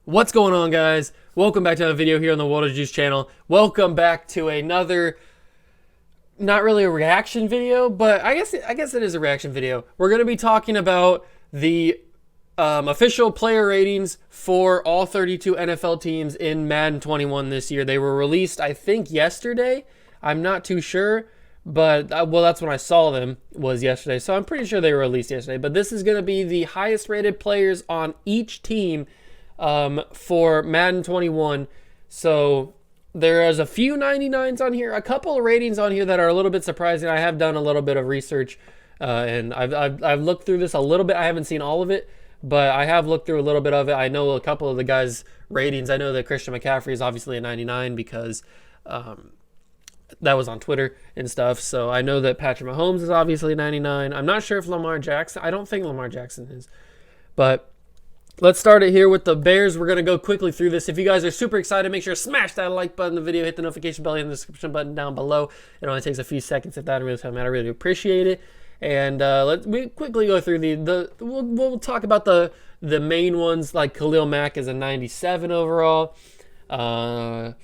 What's going on, guys? Welcome back to another video here on the Water Juice channel. Welcome back to another, not really a reaction video, but I guess it is a reaction video. We're going to be talking about the official player ratings for all 32 NFL teams in Madden 21 this year. They were released, I think, yesterday. I'm not too sure, but well, that's when I saw them, was yesterday. So I'm pretty sure they were released yesterday. But this is going to be the highest rated players on each team for Madden 21. So there is a few 99s on here, a couple of ratings on here that are a little bit surprising. I have done a little bit of research, and I've looked through this a little bit. I haven't seen all of it, but I have looked through a little bit of it. I know a couple of the guys' ratings. I know that Christian McCaffrey is obviously a 99 because that was on Twitter and stuff. So I know that Patrick Mahomes is obviously 99. I'm not sure if Lamar Jackson, I don't think Lamar Jackson is, but let's start it here with the Bears. We're going to go quickly through this. If you guys are super excited, make sure to smash that like button in the video, hit the notification bell and the description button down below. It only takes a few seconds if that really doesn't matter. I really appreciate it. And we quickly go through we'll talk about the main ones, like Khalil Mack is a 97 overall. All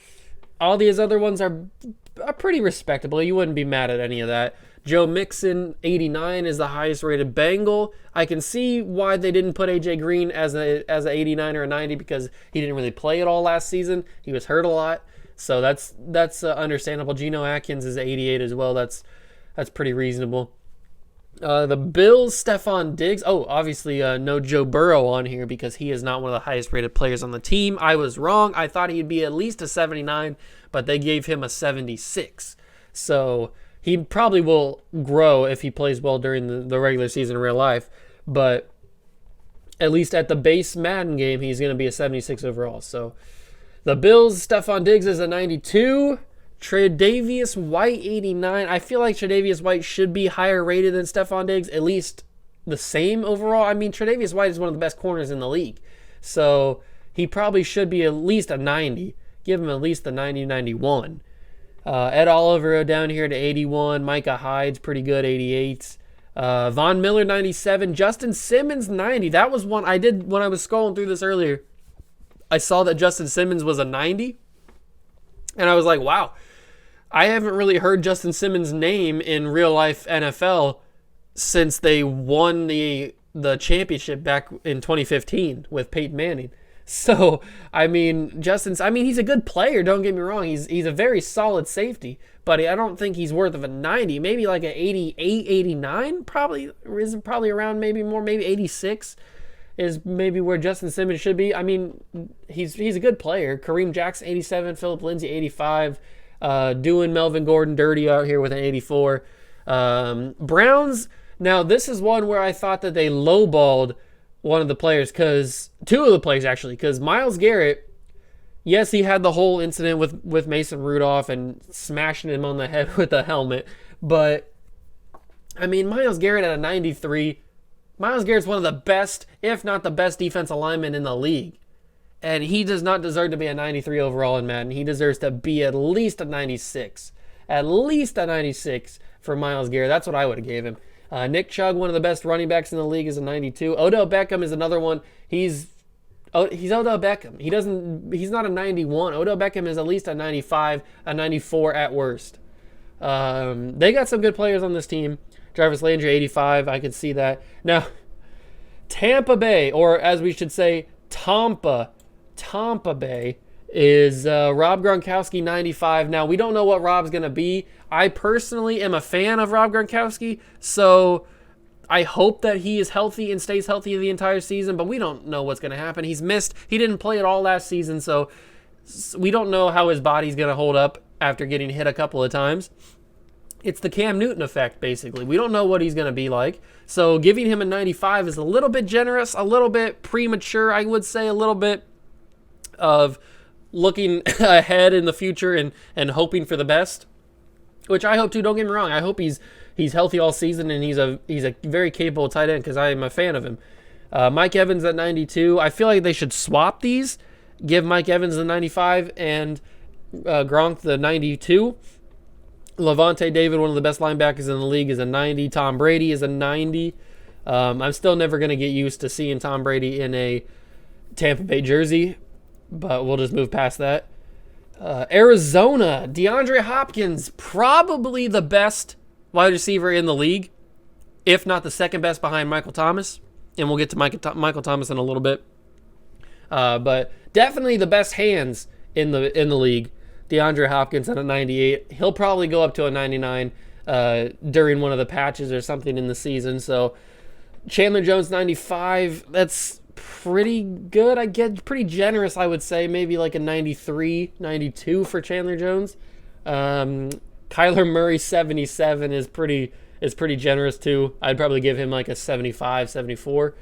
these other ones are pretty respectable. You wouldn't be mad at any of that. Joe Mixon, 89, is the highest rated Bengal. I can see why they didn't put AJ Green as an 89 or a 90 because he didn't really play at all last season. He was hurt a lot, so that's understandable. Geno Atkins is 88 as well. That's pretty reasonable. The Bills, Stephon Diggs. Oh, obviously no Joe Burrow on here because he is not one of the highest rated players on the team. I was wrong. I thought he'd be at least a 79, but they gave him a 76. So he probably will grow if he plays well during the regular season in real life. But at least at the base Madden game, he's going to be a 76 overall. So the Bills, Stephon Diggs is a 92. Tre'Davious White, 89. I feel like Tre'Davious White should be higher rated than Stephon Diggs, at least the same overall. I mean, Tre'Davious White is one of the best corners in the league. So he probably should be at least a 90. Give him at least a 90, 91. Ed Oliver down here to 81. Micah Hyde's pretty good, 88. Von Miller, 97. Justin Simmons, 90. That was one I did when I was scrolling through this earlier. I saw that Justin Simmons was a 90. And I was like, wow. I haven't really heard Justin Simmons' name in real life NFL since they won the championship back in 2015 with Peyton Manning. So, I mean, he's a good player, don't get me wrong. He's a very solid safety, but I don't think he's worth of a 90. Maybe like an 88, 89 probably around, maybe more, maybe 86 is maybe where Justin Simmons should be. I mean, he's a good player. Kareem Jackson, 87, Philip Lindsay, 85, doing Melvin Gordon dirty out here with an 84. Browns, now this is one where I thought that they lowballed one of the players, two of the players actually, because Myles Garrett, yes, he had the whole incident with Mason Rudolph and smashing him on the head with a helmet, but I mean, Myles Garrett at a 93, Myles Garrett's one of the best, if not the best defensive lineman in the league, and he does not deserve to be a 93 overall in Madden. He deserves to be at least a 96, for Myles Garrett. That's what I would have gave him. Nick Chubb, one of the best running backs in the league, is a 92. Odell Beckham is another one. He's Odell Beckham. He's not a 91. Odell Beckham is at least a 95, a 94 at worst. They got some good players on this team. Jarvis Landry, 85. I can see that. Now, Tampa Bay, or as we should say, Tampa Bay, is Rob Gronkowski, 95. Now, we don't know what Rob's going to be. I personally am a fan of Rob Gronkowski, so I hope that he is healthy and stays healthy the entire season, but we don't know what's going to happen. He didn't play at all last season, so we don't know how his body's going to hold up after getting hit a couple of times. It's the Cam Newton effect, basically. We don't know what he's going to be like, so giving him a 95 is a little bit generous, a little bit premature, I would say, a little bit of looking ahead in the future and hoping for the best, which I hope too. Don't get me wrong. I hope he's healthy all season and he's a very capable tight end because I am a fan of him. Mike Evans at 92. I feel like they should swap these. Give Mike Evans the 95 and Gronk the 92. Levante David, one of the best linebackers in the league, is a 90. Tom Brady is a 90. I'm still never going to get used to seeing Tom Brady in a Tampa Bay jersey, but we'll just move past that. Arizona, DeAndre Hopkins, probably the best wide receiver in the league, if not the second best behind Michael Thomas. And we'll get to Michael Thomas in a little bit. But definitely the best hands in the league. DeAndre Hopkins at a 98. He'll probably go up to a 99 during one of the patches or something in the season. So Chandler Jones 95. That's pretty good. I get pretty generous, I would say. Maybe like a 93, 92 for Chandler Jones. Kyler Murray 77 is pretty generous too. I'd probably give him like a 75, 74.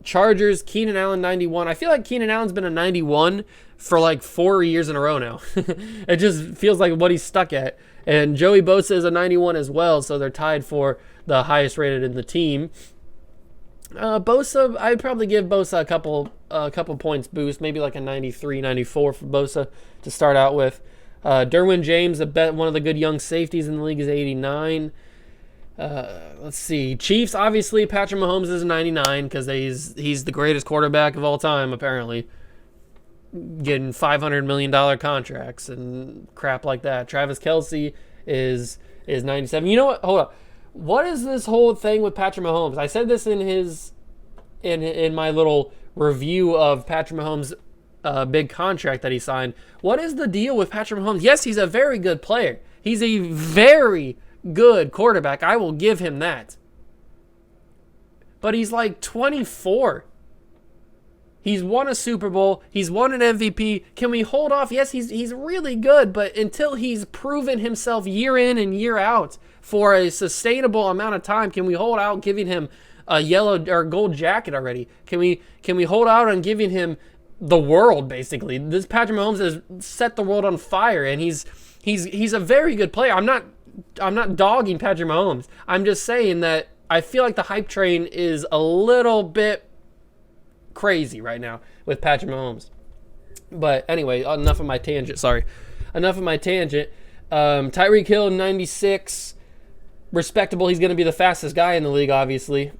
Chargers, Keenan Allen 91. I feel like Keenan Allen's been a 91 for like 4 years in a row now. It just feels like what he's stuck at. And Joey Bosa is a 91 as well, so they're tied for the highest rated in the team. Bosa, I'd probably give Bosa a couple points boost, maybe like a 93, 94 for Bosa to start out with. Derwin James, one of the good young safeties in the league, is 89. Let's see. Chiefs, obviously, Patrick Mahomes is 99 because he's the greatest quarterback of all time, apparently. Getting $500 million contracts and crap like that. Travis Kelce is 97. You know what? Hold up. What is this whole thing with Patrick Mahomes? I said this in my little review of Patrick Mahomes' big contract that he signed. What is the deal with Patrick Mahomes? Yes, he's a very good player. He's a very good quarterback. I will give him that. But he's like 24. He's won a Super Bowl. He's won an MVP. Can we hold off? Yes, he's really good, but until he's proven himself year in and year out for a sustainable amount of time, can we hold out giving him a yellow or gold jacket already? Can we hold out on giving him the world, basically? This Patrick Mahomes has set the world on fire, and he's a very good player. I'm not dogging Patrick Mahomes. I'm just saying that I feel like the hype train is a little bit crazy right now with Patrick Mahomes. But anyway, enough of my tangent. Tyreek Hill 96, respectable. He's going to be the fastest guy in the league, obviously,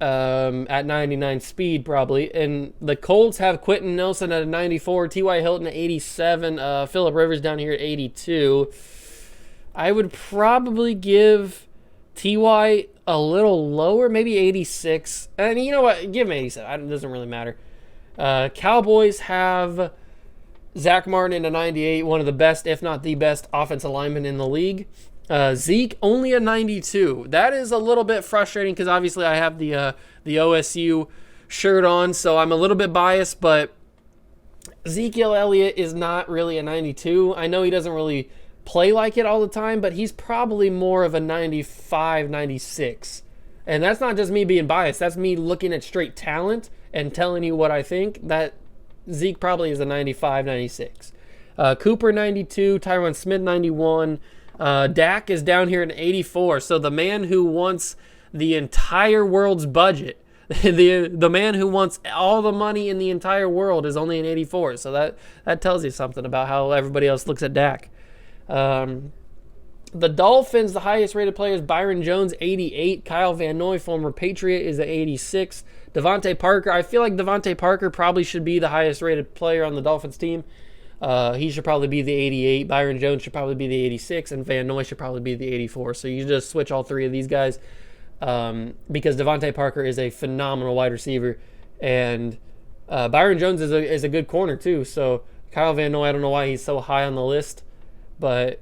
at 99 speed probably. And the Colts have Quentin Nelson at a 94, T.Y. Hilton at 87, Phillip Rivers down here at 82. I would probably give T.Y. a little lower, maybe 86. And you know what? Give him 87. It doesn't really matter. Cowboys have Zach Martin in a 98, one of the best, if not the best, offensive lineman in the league. Zeke, only a 92. That is a little bit frustrating because obviously I have the OSU shirt on, so I'm a little bit biased, but Ezekiel Elliott is not really a 92. I know he doesn't really play like it all the time, but he's probably more of a 95, 96. And that's not just me being biased. That's me looking at straight talent and telling you what I think. That Zeke probably is a 95, 96. Cooper 92, Tyron Smith 91. Dak is down here at 84. So the man who wants the entire world's budget, the man who wants all the money in the entire world, is only an 84. So that tells you something about how everybody else looks at Dak. The Dolphins, the highest rated player is Byron Jones, 88. Kyle Van Noy, former Patriot, is at 86. Devontae Parker, I feel like Devontae Parker probably should be the highest rated player on the Dolphins team. He should probably be the 88. Byron Jones should probably be the 86. And Van Noy should probably be the 84. So you just switch all three of these guys because Devontae Parker is a phenomenal wide receiver. And Byron Jones is a good corner too. So Kyle Van Noy, I don't know why he's so high on the list, but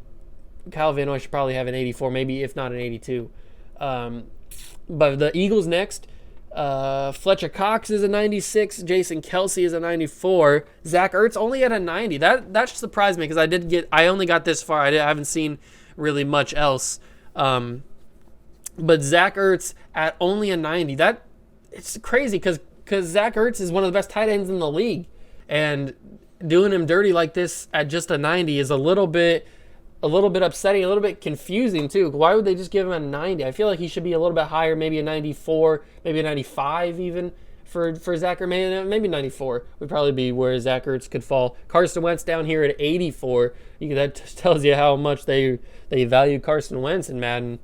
Kyle Van Noy should probably have an 84, maybe if not an 82. But the Eagles next. Fletcher Cox is a 96. Jason Kelsey is a 94. Zach Ertz only at a 90. That surprised me because I only got this far. I haven't seen really much else. But Zach Ertz at only a 90. It's crazy because Zach Ertz is one of the best tight ends in the league, and doing him dirty like this at just a 90 is a little bit upsetting, a little bit confusing too. Why would they just give him a 90? I feel like he should be a little bit higher, maybe a 94, maybe a 95 even for Zach Ertz. Maybe 94 would probably be where Zach Ertz could fall. Carson Wentz down here at 84. That tells you how much they value Carson Wentz in Madden.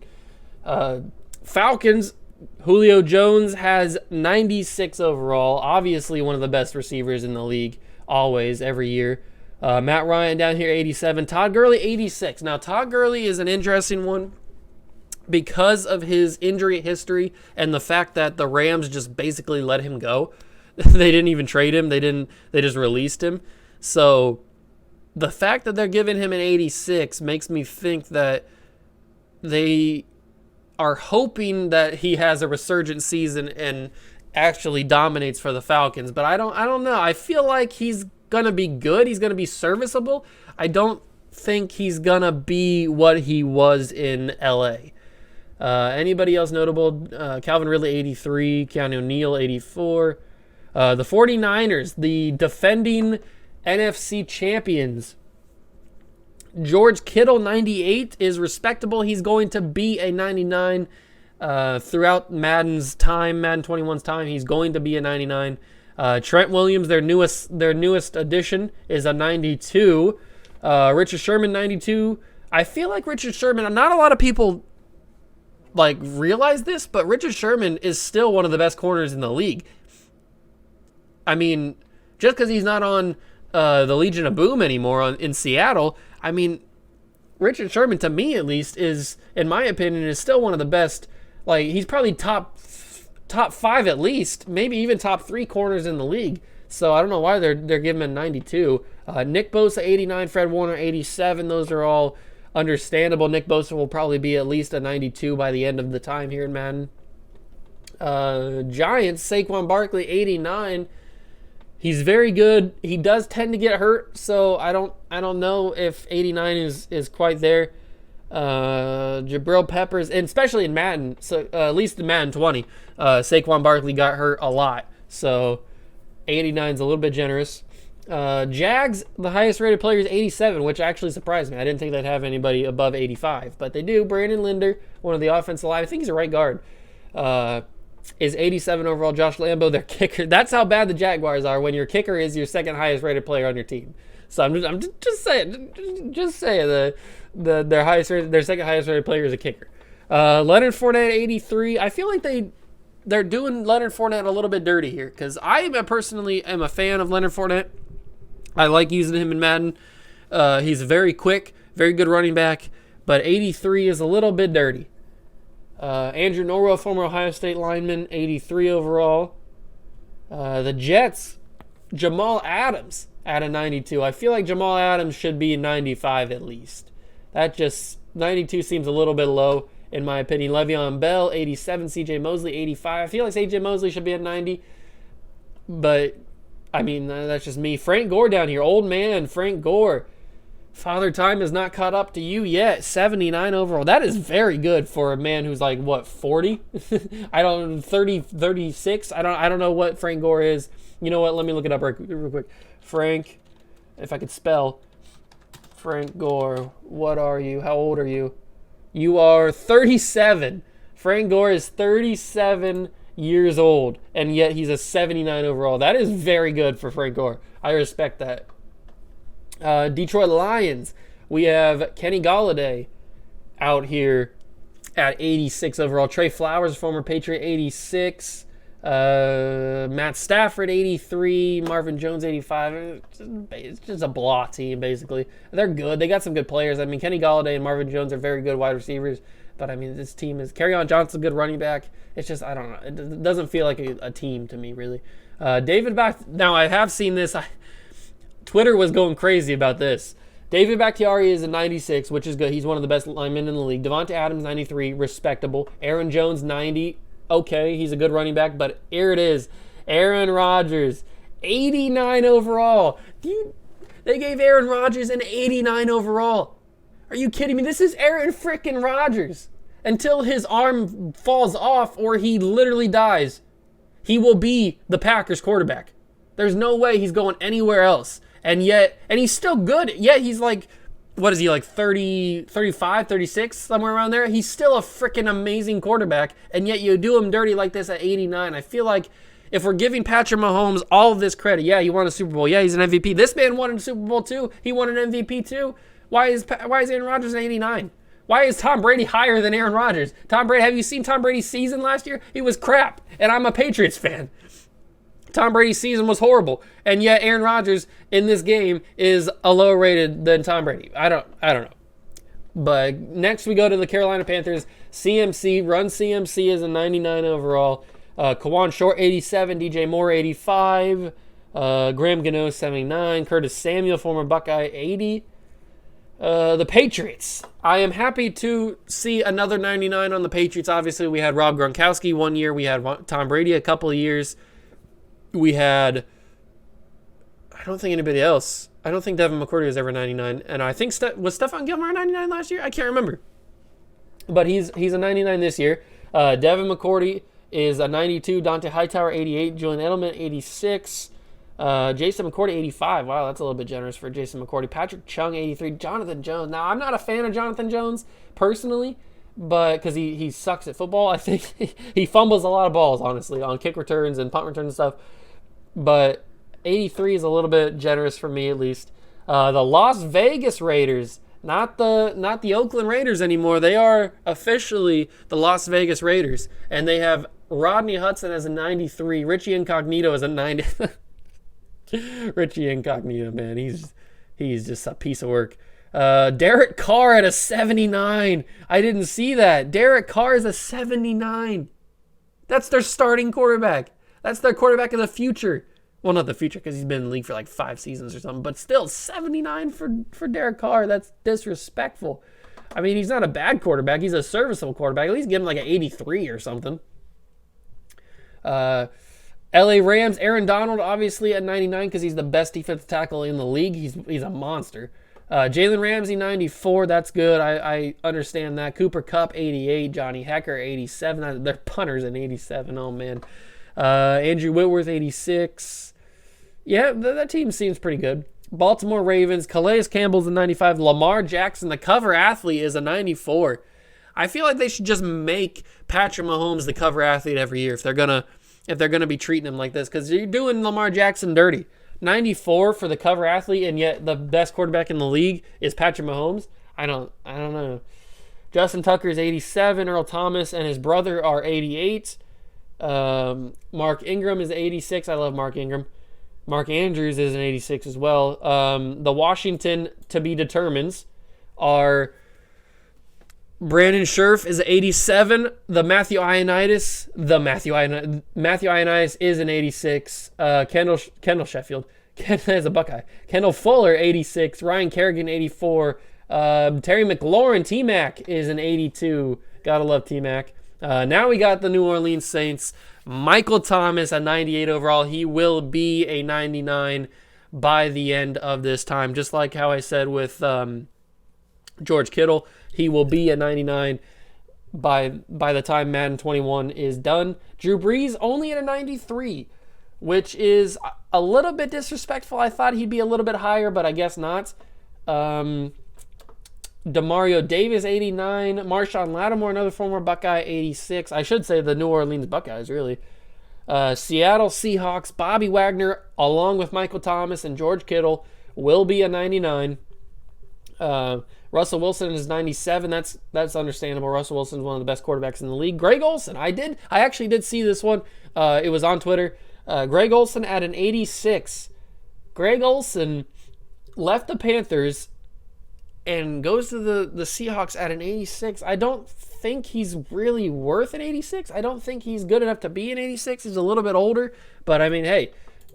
Falcons, Julio Jones has 96 overall. Obviously one of the best receivers in the league, always, every year. Matt Ryan down here, 87. Todd Gurley, 86. Now, Todd Gurley is an interesting one because of his injury history and the fact that the Rams just basically let him go. They didn't even trade him. They just released him. So the fact that they're giving him an 86 makes me think that they are hoping that he has a resurgent season and actually dominates for the Falcons. But I don't know. I feel like he's gonna be good. He's gonna be serviceable. I don't think he's gonna be what he was in LA. Anybody else notable? Calvin Ridley, 83. Keanu Neal, 84. The 49ers, the defending NFC champions. George Kittle, 98, is respectable. He's going to be a 99 throughout Madden's time, Madden 21's time. He's going to be a 99. Trent Williams, their newest addition, is a 92. Richard Sherman, 92. I feel like Richard Sherman, not a lot of people realize this, but Richard Sherman is still one of the best corners in the league. I mean, just because he's not on the Legion of Boom anymore in Seattle, I mean, Richard Sherman, to me at least, is, in my opinion, is still one of the best. He's probably top 5 at least, maybe even top 3 corners in the league. So I don't know why they're giving him 92. Nick Bosa, 89. Fred Warner, 87. Those are all understandable. Nick Bosa will probably be at least a 92 by the end of the time here in Madden. Giants, Saquon Barkley, 89. He's very good. He does tend to get hurt, so I don't know if 89 is quite there. Jabril Peppers, and especially in Madden, so at least in Madden 20, Saquon Barkley got hurt a lot, so 89 is a little bit generous. Jags, the highest rated player is 87, which actually surprised me. I didn't think they'd have anybody above 85, but they do. Brandon Linder, one of the offensive line, I think he's a right guard, is 87 overall. Josh Lambo, their kicker. That's how bad the Jaguars are when your kicker is your second highest rated player on your team. So I'm just saying their second highest rated player is a kicker. Leonard Fournette, 83. I feel like they're doing Leonard Fournette a little bit dirty here because I personally am a fan of Leonard Fournette. I like using him in Madden. He's very quick, very good running back, but 83 is a little bit dirty. Andrew Norwell, former Ohio State lineman, 83 overall. The Jets, Jamal Adams at a 92. I feel like Jamal Adams should be 95 at least. 92 seems a little bit low in my opinion. Le'Veon Bell, 87. CJ Mosley, 85. I feel like CJ Mosley should be at 90. But, I mean, that's just me. Frank Gore down here. Old man, Frank Gore. Father Time has not caught up to you yet. 79 overall. That is very good for a man who's 40? 36? I don't know what Frank Gore is. You know what? Let me look it up real quick. Frank, if I could spell. Frank Gore. What are you? How old are you? You are 37. Frank Gore is 37 years old, and yet he's a 79 overall. That is very good for Frank Gore. I respect that. Detroit Lions, we have Kenny Golladay out here at 86 overall. Trey Flowers, former Patriot, 86. Matt Stafford, 83. Marvin Jones, 85. It's just a blah team, basically. They're good. They got some good players. I mean, Kenny Golladay and Marvin Jones are very good wide receivers. But, I mean, this team is... Kerryon Johnson, good running back. It's just, I don't know. It doesn't feel like a team to me, really. David Now, I have seen this... Twitter was going crazy about this. David Bakhtiari is a 96, which is good. He's one of the best linemen in the league. Devonta Adams, 93, respectable. Aaron Jones, 90. Okay, he's a good running back, but here it is. Aaron Rodgers, 89 overall. They gave Aaron Rodgers an 89 overall. Are you kidding me? This is Aaron frickin' Rodgers. Until his arm falls off or he literally dies, he will be the Packers quarterback. There's no way he's going anywhere else. And he's still good. Yet he's 30, 35, 36, somewhere around there. He's still a freaking amazing quarterback. And yet you do him dirty like this at 89. I feel like If we're giving Patrick Mahomes all of this credit, yeah, he won a Super Bowl. Yeah, he's an MVP. This man won a Super Bowl too. He won an MVP too. Why is Aaron Rodgers an 89? Why is Tom Brady higher than Aaron Rodgers? Tom Brady, have you seen Tom Brady's season last year? He was crap, and I'm a Patriots fan. Tom Brady's season was horrible, and yet Aaron Rodgers in this game is a lower rated than Tom Brady. I don't know. But next we go to the Carolina Panthers. CMC, Run CMC is a 99 overall. Kawan Short, 87. DJ Moore, 85. Graham Gano, 79. Curtis Samuel, former Buckeye, 80. The Patriots. I am happy to see another 99 on the Patriots. Obviously, we had Rob Gronkowski one year. We had Tom Brady a couple of years. We had, I don't think anybody else. I don't think Devin McCourty was ever 99. And I think, was Stephon Gilmore 99 last year? I can't remember. But he's a 99 this year. Devin McCourty is a 92. Dante Hightower, 88. Julian Edelman, 86. Jason McCourty, 85. Wow, that's a little bit generous for Jason McCourty. Patrick Chung, 83. Jonathan Jones. Now, I'm not a fan of Jonathan Jones personally, but because he sucks at football. I think he fumbles a lot of balls, honestly, on kick returns and punt returns and stuff. But 83 is a little bit generous for me, at least. The Las Vegas Raiders, not the Oakland Raiders anymore. They are officially the Las Vegas Raiders, and they have Rodney Hudson as a 93. Richie Incognito as a 90. Richie Incognito, man, he's just a piece of work. Derek Carr at a 79. I didn't see that. Derek Carr is a 79. That's their starting quarterback. That's their quarterback of the future. Well, not the future, because he's been in the league for like 5 seasons or something, but still 79 for Derek Carr. That's disrespectful. I mean, he's not a bad quarterback. He's a serviceable quarterback. At least give him like an 83 or something. LA Rams, Aaron Donald, obviously at 99 because he's the best defensive tackle in the league. He's a monster. Jalen Ramsey, 94. That's good. I understand that. Cooper Kupp, 88. Johnny Hecker, 87. They're punters at 87. Oh, man. Andrew Whitworth, 86. Yeah, that team seems pretty good. Baltimore Ravens, Calais Campbell's a 95. Lamar Jackson, the cover athlete, is a 94. I feel like they should just make Patrick Mahomes the cover athlete every year if they're gonna be treating him like this, because you're doing Lamar Jackson dirty. 94 for the cover athlete, and yet the best quarterback in the league is Patrick Mahomes. I don't know. Justin Tucker is 87. Earl Thomas and his brother are 88. Mark Ingram is 86. I love Mark Ingram. Mark Andrews is an 86 as well. The Washington to be determines are Brandon Scherf is 87. Matthew Ioannidis is an 86. Kendall Sheffield is a Buckeye. Kendall Fuller, 86. Ryan Kerrigan, 84. Terry McLaurin, T-Mac, is an 82. Gotta love T-Mac. Now we got the New Orleans Saints. Michael Thomas, a 98 overall. He will be a 99 by the end of this time. Just like how I said with George Kittle, he will be a 99 by the time Madden 21 is done. Drew Brees only at a 93, which is a little bit disrespectful. I thought he'd be a little bit higher, but I guess not. Demario Davis, 89. Marshawn Lattimore, another former Buckeye, 86. I should say the New Orleans Buckeyes, really. Seattle Seahawks, Bobby Wagner, along with Michael Thomas and George Kittle, will be a 99. Russell Wilson is 97. That's understandable. Russell Wilson is one of the best quarterbacks in the league. Greg Olsen, I actually did see this one. It was on Twitter. Greg Olsen at an 86. Greg Olsen left the Panthers and goes to the Seahawks at an 86. I don't think he's really worth an 86. I don't think he's good enough to be an 86. He's a little bit older. But, I mean, hey,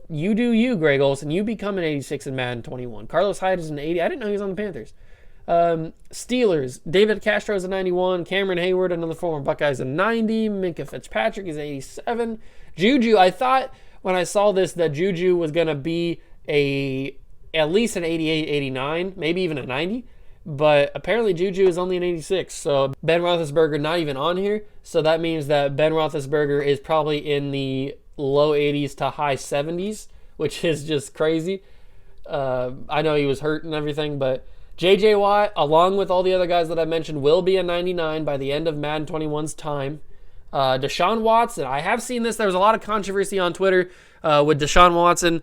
you do you, Greg Olsen. You become an 86 in Madden 21. Carlos Hyde is an 80. I didn't know he was on the Panthers. Steelers, David Castro is a 91. Cameron Hayward, another former Buckeye, is a 90. Minka Fitzpatrick is 87. Juju, I thought when I saw this that Juju was going to be at least an 88, 89, maybe even a 90. But apparently Juju is only an 86. So Ben Roethlisberger not even on here. So that means that Ben Roethlisberger is probably in the low 80s to high 70s, which is just crazy. I know he was hurt and everything, but J.J. Watt, along with all the other guys that I mentioned, will be a 99 by the end of Madden 21's time. Deshaun Watson, I have seen this. There was a lot of controversy on Twitter with Deshaun Watson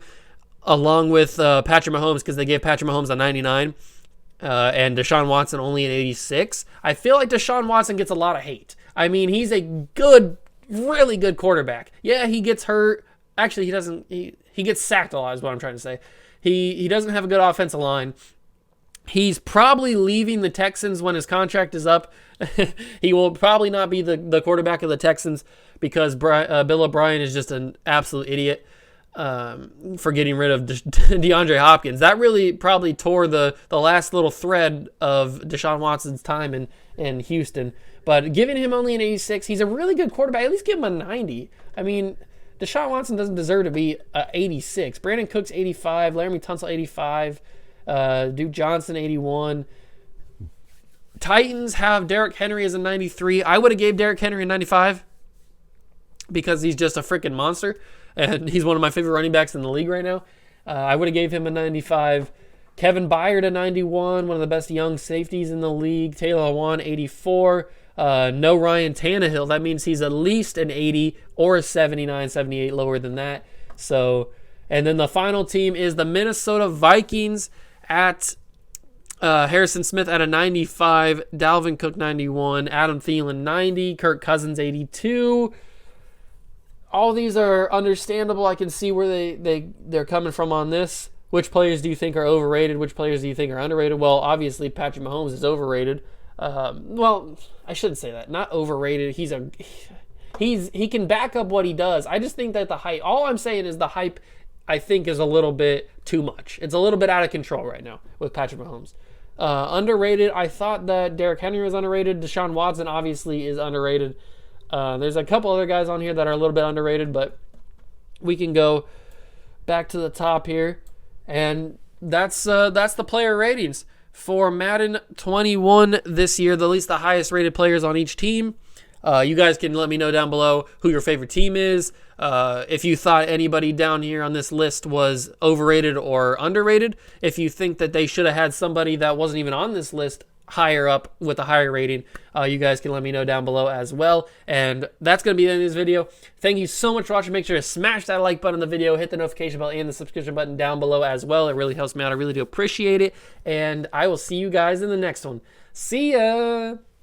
along with Patrick Mahomes because they gave Patrick Mahomes a 99 and Deshaun Watson only an 86. I feel like Deshaun Watson gets a lot of hate. I mean, he's a good, really good quarterback. Yeah, he gets hurt. Actually, he doesn't. He gets sacked a lot is what I'm trying to say. He doesn't have a good offensive line. He's probably leaving the Texans when his contract is up. He will probably not be the quarterback of the Texans because Bill O'Brien is just an absolute idiot for getting rid of DeAndre Hopkins. That really probably tore the last little thread of Deshaun Watson's time in Houston. But giving him only an 86, he's a really good quarterback. At least give him a 90. I mean, Deshaun Watson doesn't deserve to be 86. Brandon Cooks 85, Laramie Tunsil 85, Duke Johnson 81. Titans have Derrick Henry as a 93. I would have gave Derrick Henry a 95 because he's just a freaking monster, and he's one of my favorite running backs in the league right now. I would have gave him a 95. Kevin Byard a 91, one of the best young safeties in the league. Taylor Lewan 84. No Ryan Tannehill. That means he's at least an 80 or a 79, 78, lower than that. So, and then the final team is the Minnesota Vikings at Harrison Smith at a 95, Dalvin Cook 91, Adam Thielen 90, Kirk Cousins 82. All these are understandable. I can see where they're coming from on this. Which players do you think are overrated? Which players do you think are underrated? Well, obviously Patrick Mahomes is overrated. Well, I shouldn't say that. Not overrated. He can back up what he does. I just think that the hype. All I'm saying is the hype, I think, is a little bit too much. It's a little bit out of control right now with Patrick Mahomes. Underrated. I thought that Derrick Henry was underrated. Deshaun Watson obviously is underrated. There's a couple other guys on here that are a little bit underrated, but we can go back to the top here, and that's the player ratings for Madden 21 this year. At least the highest rated players on each team. You guys can let me know down below who your favorite team is. If you thought anybody down here on this list was overrated or underrated. If you think that they should have had somebody that wasn't even on this list higher up with a higher rating, you guys can let me know down below as well. And that's going to be the end of this video. Thank you so much for watching. Make sure to smash that like button on the video, hit the notification bell and the subscription button down below as well. It really helps me out. I really do appreciate it. And I will see you guys in the next one. See ya!